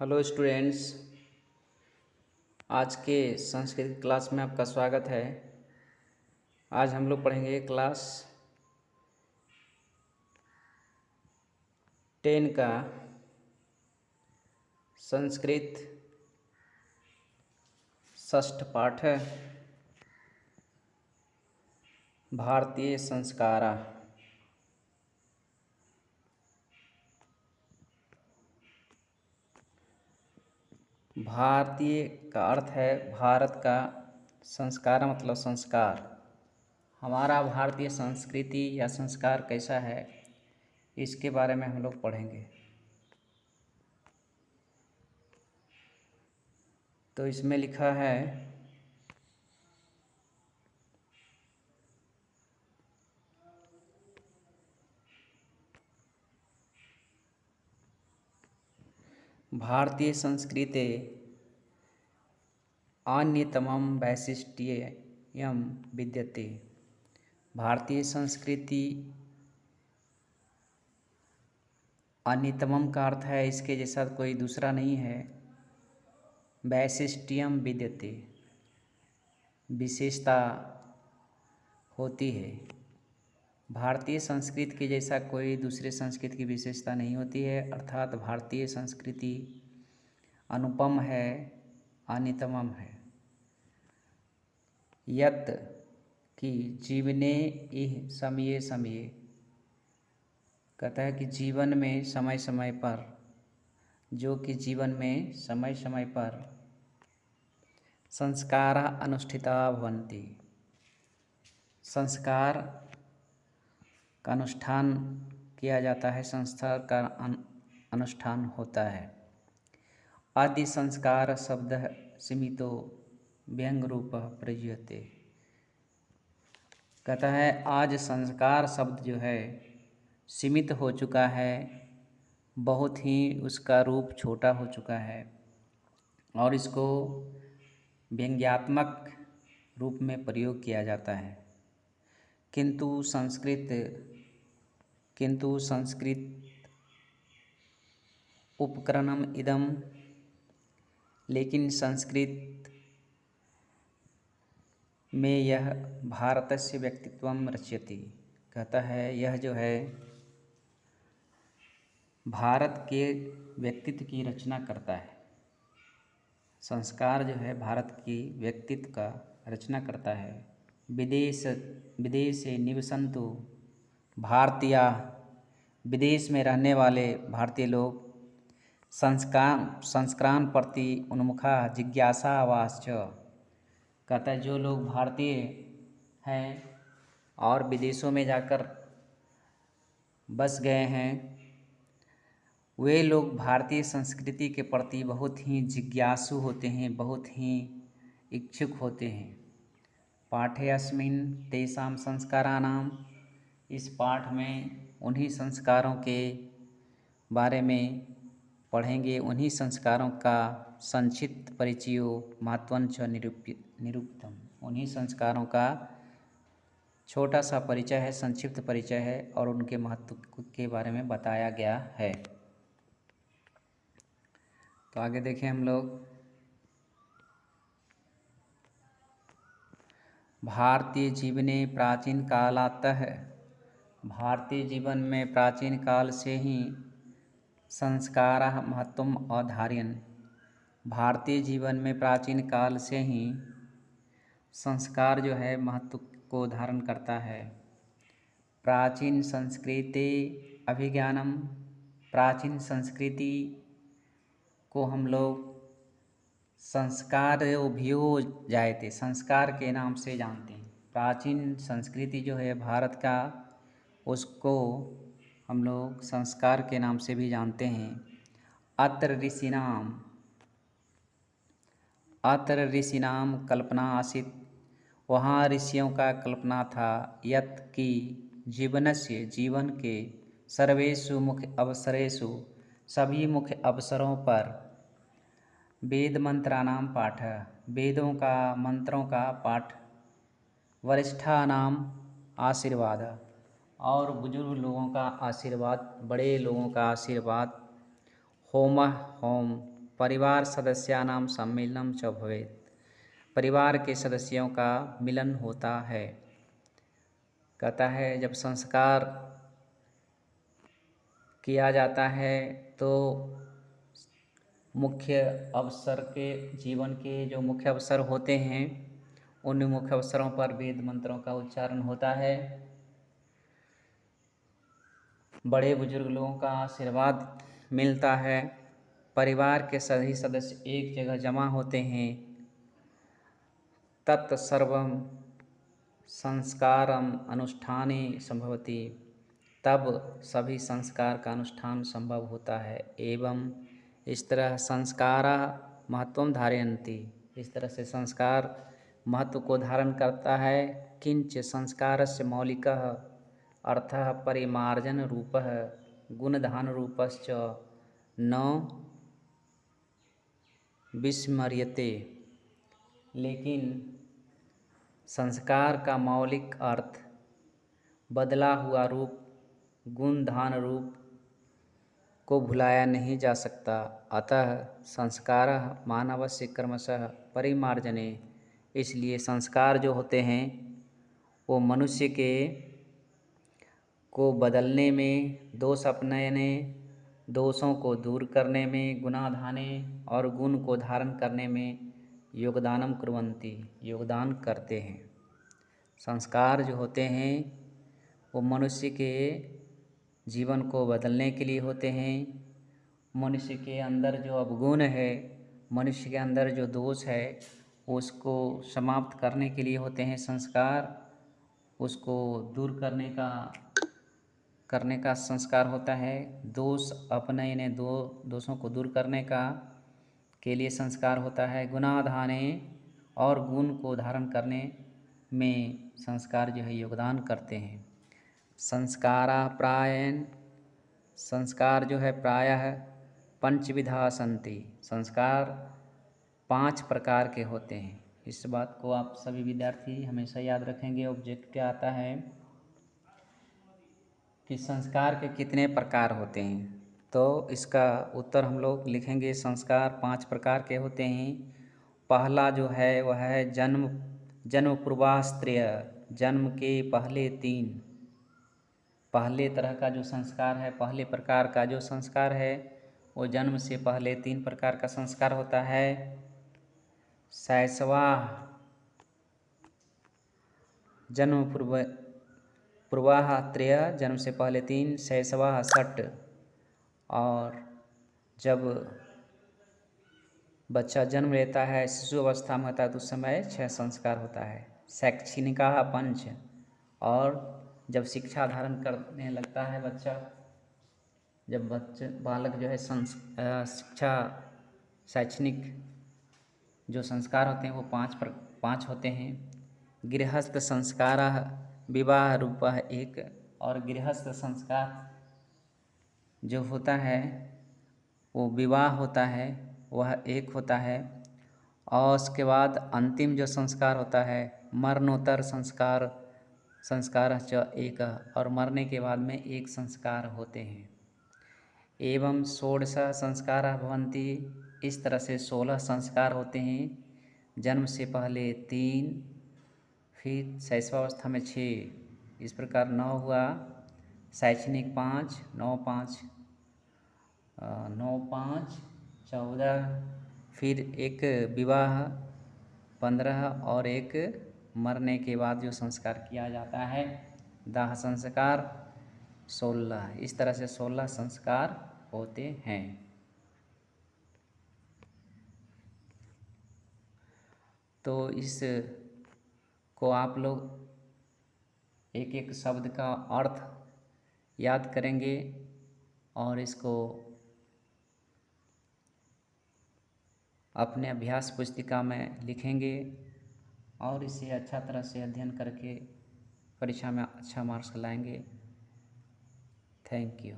Hello students. आज के Sanskrit class में आपका स्वागत है। आज हम लोग पढ़ेंगे क्लास 10 का संस्कृत षष्ठ पाठ है, भारतीय संस्कारा। भारतीय का अर्थ है भारत का, संस्कार मतलब संस्कार। हमारा भारतीय संस्कृति या संस्कार कैसा है, इसके बारे में हम लोग पढ़ेंगे। तो इसमें लिखा है भारतीय संस्कृते अन्यतमं वैशिष्ट्यं विद्यते। भारतीय संस्कृति अन्यतमम का अर्थ है इसके जैसा कोई दूसरा नहीं है। वैशिष्ट्यम विद्यते, विशेषता होती है। भारतीय संस्कृति के जैसा कोई दूसरे संस्कृति की विशेषता नहीं होती है, अर्थात भारतीय संस्कृति अनुपम है, अन्यतमम है। यत् कि जीवने इह समये समये, कहता है कि जीवन में समय समय पर, जो कि जीवन में समय समय पर संस्कार अनुष्ठिता भवन्ति, संस्कार का अनुष्ठान किया जाता है, संस्कार का अनुष्ठान होता है। आदि संस्कार शब्द सीमितो व्यंग रूप प्रयुज्यते, कहता है आज संस्कार शब्द जो है सीमित हो चुका है, बहुत ही उसका रूप छोटा हो चुका है और इसको व्यंग्यात्मक रूप में प्रयोग किया जाता है। किंतु संस्कृत उपकरणम इदम, लेकिन संस्कृत में यह भारतस्य व्यक्तित्वम रचयति, कहता है यह जो है भारत के व्यक्तित्व की रचना करता है। संस्कार जो है भारत की व्यक्तित्व का रचना करता है। विदेशे निवसन्तु भारतीया, विदेश में रहने वाले भारतीय लोग संस्कारान् प्रति उन्मुखा जिज्ञासावाश्च, कहता है जो लोग भारतीय हैं और विदेशों में जाकर बस गए हैं, वे लोग भारतीय संस्कृति के प्रति बहुत ही जिज्ञासु होते हैं, बहुत ही इच्छुक होते हैं। पाठेऽस्मिन् तेषां संस्काराणां, इस पाठ में उन्हीं संस्कारों के बारे में पढ़ेंगे, उन्हीं संस्कारों का संक्षिप्त परिचयो महत्वञ्च निरूपितम्, उन्हीं संस्कारों का छोटा सा परिचय है, संक्षिप्त परिचय है और उनके महत्व के बारे में बताया गया है। तो आगे देखें हम लोग। भारतीय जीवने प्राचीन कालातः, भारतीय जीवन में प्राचीन काल से ही संस्कारः महत्वम अधारयन्, भारतीय जीवन में प्राचीन काल से ही संस्कार जो है महत्व को धारण करता है। प्राचीन संस्कृति अभिज्ञानम, प्राचीन संस्कृति को हम लोग संस्कारोभियो जायते, संस्कार के नाम से जानते हैं। प्राचीन संस्कृति जो है भारत का, उसको हम लोग संस्कार के नाम से भी जानते हैं। अत्र ऋषिनाम कल्पना आसीत्, वहाँ ऋषियों का कल्पना था। यत् कि जीवनस्य, जीवन के सर्वेषु मुख्य अवसरेषु, सभी मुख्य अवसरों पर वेद मंत्राणाम पाठ, वेदों का मंत्रों का पाठ, वरिष्ठानाम आशीर्वाद, और बुजुर्ग लोगों का आशीर्वाद, बड़े लोगों का आशीर्वाद, होम परिवार सदस्यानां सम्मिलनं च भवेत्। परिवार के सदस्यों का मिलन होता है। कहता है जब संस्कार किया जाता है तो मुख्य अवसर के जीवन के जो मुख्य अवसर होते हैं उन मुख्य अवसरों पर वेद मंत्रों का उच्चारण होता है। बड़े बुजुर्ग लोगों का आशीर्वाद मिलता है। परिवार के सभी सदस्य एक जगह जमा होते हैं। तत्सर्वं संस्कारम अनुष्ठाने संभवति, तब सभी संस्कार का अनुष्ठान संभव होता है। एवं इस तरह संस्कारा महत्वं धारयन्ति, इस तरह से संस्कार महत्व को धारण करता है। किंच संस्कारस्य मौलिकः अर्थः परिमार्जन रूपः गुणधान रूपश्च न विस्मर्यते। लेकिन संस्कार का मौलिक अर्थ बदला हुआ रूप गुणधान रूप को भुलाया नहीं जा सकता। अतः संस्कारः मानवस्य कर्मशः परिमार्जने, इसलिए संस्कार जो होते हैं वो मनुष्य के को बदलने में, दोष अपनाने, दोषों को दूर करने में, गुणाधाने और गुण को धारण करने में योगदानम कुर्वन्ति, योगदान करते हैं। संस्कार जो होते हैं वो मनुष्य के जीवन को बदलने के लिए होते हैं। मनुष्य के अंदर जो अवगुण है, मनुष्य के अंदर जो दोष है उसको समाप्त करने के लिए होते हैं संस्कार। उसको दूर करने का संस्कार होता है। दोष अपने दोषों को दूर करने का के लिए संस्कार होता है। गुणाधाने और गुण को धारण करने में संस्कार जो है योगदान करते हैं। संस्कारा प्रायेण, संस्कार जो है प्रायः पंचविधा सन्ति, संस्कार 5 प्रकार के होते हैं। इस बात को आप सभी विद्यार्थी हमेशा याद रखेंगे। ऑब्जेक्ट क्या आता है कि संस्कार के कितने प्रकार होते हैं, तो इसका उत्तर हम लोग लिखेंगे। संस्कार 5 प्रकार के होते हैं। पहला जो है वह है जन्म पूर्वास्त्रेय, जन्म के पहले 3, पहले तरह का जो संस्कार है, पहले प्रकार का जो संस्कार है वो जन्म से पहले 3 प्रकार का संस्कार होता है। शैशवाः, जन्म पूर्वाः त्रय, जन्म से पहले 3, शैशवाः 6, और जब बच्चा जन्म लेता है, शिशु अवस्था में होता है तो उस समय 6 संस्कार होता है। शैक्षणिकाः 5, और जब शिक्षा धारण करने लगता है बच्चा, जब बालक जो है शिक्षा शैक्षणिक जो संस्कार होते हैं वो 5 होते हैं। गृहस्थ संस्कारः विवाह रूपः 1, और गृहस्थ संस्कार जो होता है वो विवाह होता है, वह 1 होता है। और उसके बाद अंतिम जो संस्कार होता है मरणोत्तर संस्कार च 1, और मरने के बाद में 1 संस्कार होते हैं। एवं 16 संस्काराः भवन्ति, इस तरह से 16 संस्कार होते हैं। जन्म से पहले 3, फिर शैशवावस्था में 6, इस प्रकार 9 हुआ। शैक्षणिक 5, 9 5 14, फिर 1 विवाह 15, और 1 मरने के बाद जो संस्कार किया जाता है दाह संस्कार 16। इस तरह से 16 संस्कार होते हैं। तो इस को आप लोग एक एक शब्द का अर्थ याद करेंगे और इसको अपने अभ्यास पुस्तिका में लिखेंगे, और इसे अच्छा तरह से अध्ययन करके परीक्षा में अच्छा मार्क्स लाएंगे। Thank you.